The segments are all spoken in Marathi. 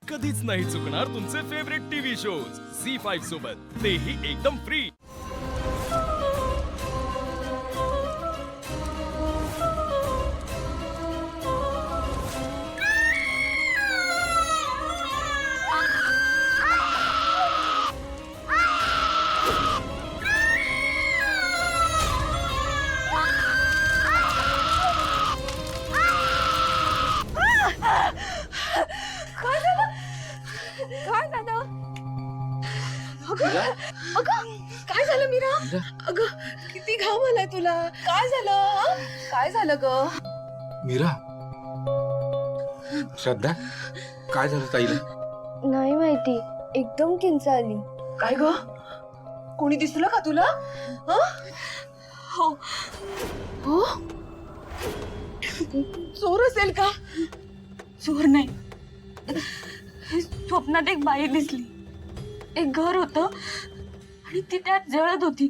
कधीच नाही चुकणार तुमचे फेवरेट टीव्ही शोज झी5 सोबत, तेही एकदम फ्री। काय झालं? काय झालं मीरा? अगं किती घाम आलाय तुला, काय झालं? काय झालं ग? मीरा, श्रद्धा, काय झालं ताईला? नाही माहिती, एकदम किंच आली। काय ग, कोणी दिसलं का तुला? हो हो, चोर असेल का? चोर नाही, स्वप्नात एक बाई दिसली, एक घर होतं आणि ती त्यात जळत होती।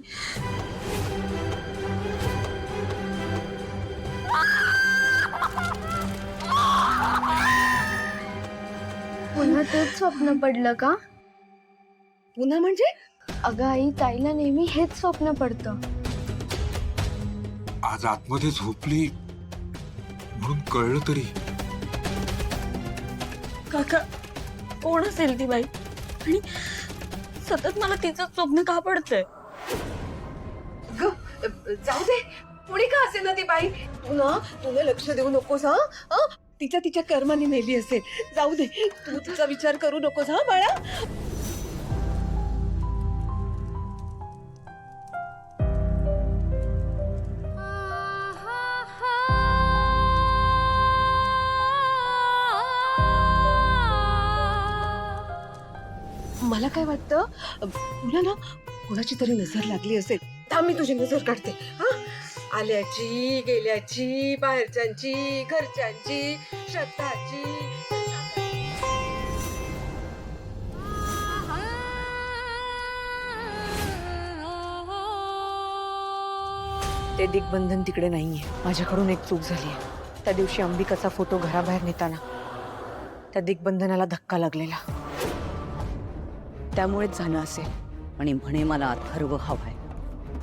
पुन्हा तेच स्वप्न पडलं का? पुन्हा म्हणजे? अगं आई, ताईला नेहमी हेच स्वप्न पडतं। आज आतमध्ये झोपली म्हणून कळलं तरी। काका, कोण असेल ती बाई आणि सतत मला तिचं स्वप्न का पडतंय? ग, जाऊ दे, कोणी का असेल ना ती बाई, तुला लक्ष देऊ नकोस हा? तिच्या कर्माने नेली असेल, जाऊ दे, तू तिचा विचार करू नकोस हा बाळा। मला काय वाटतं, तुला ना कोणाची तरी नजर लागली असेल। थांब, मी तुझी नजर काढते हा। आल्याची, गेल्याची, बाहेरच्यांची, घरच्यांची, श्रद्धाची। ते दिग्बंधन तिकडे नाहीये, माझ्याकडून एक चूक झाली आहे। त्या दिवशी अंबिकाचा फोटो घराबाहेर नेताना त्या दिग्बंधनाला धक्का लागलेला, त्यामुळेच झालं असेल। आणि म्हणे मला अथर्व हवाय,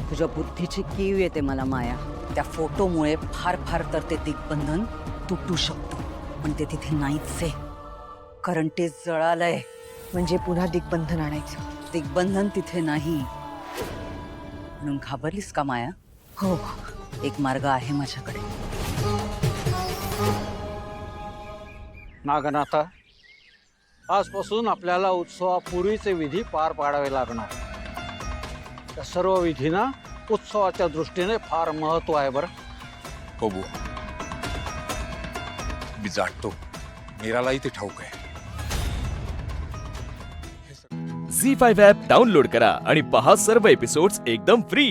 तुझ्या बुद्धीची कीव येते मला माया। त्या फोटोमुळे फार फार तर ते दिग्बंधन तुटू शकतो, पण ते तिथे नाहीच आहे, कारण ते जळालंय। म्हणजे पुन्हा दिग्बंधन आणायचं? दिग्बंधन तिथे नाही म्हणून घाबरलीस का माया? हो, एक मार्ग आहे माझ्याकडे। नागनाथा, आजपासून आपल्याला उत्सवापूर्वीचे विधी पार पाडावे लागणार। त्या सर्व विधींना उत्सवाच्या दृष्टीने फार महत्व आहे बरं। हो बुवा, मी जाणतो, मीरालाही ते ठाऊक आहे। झी5 ॲप डाउनलोड करा आणि पहा सर्व एपिसोड्स एकदम फ्री।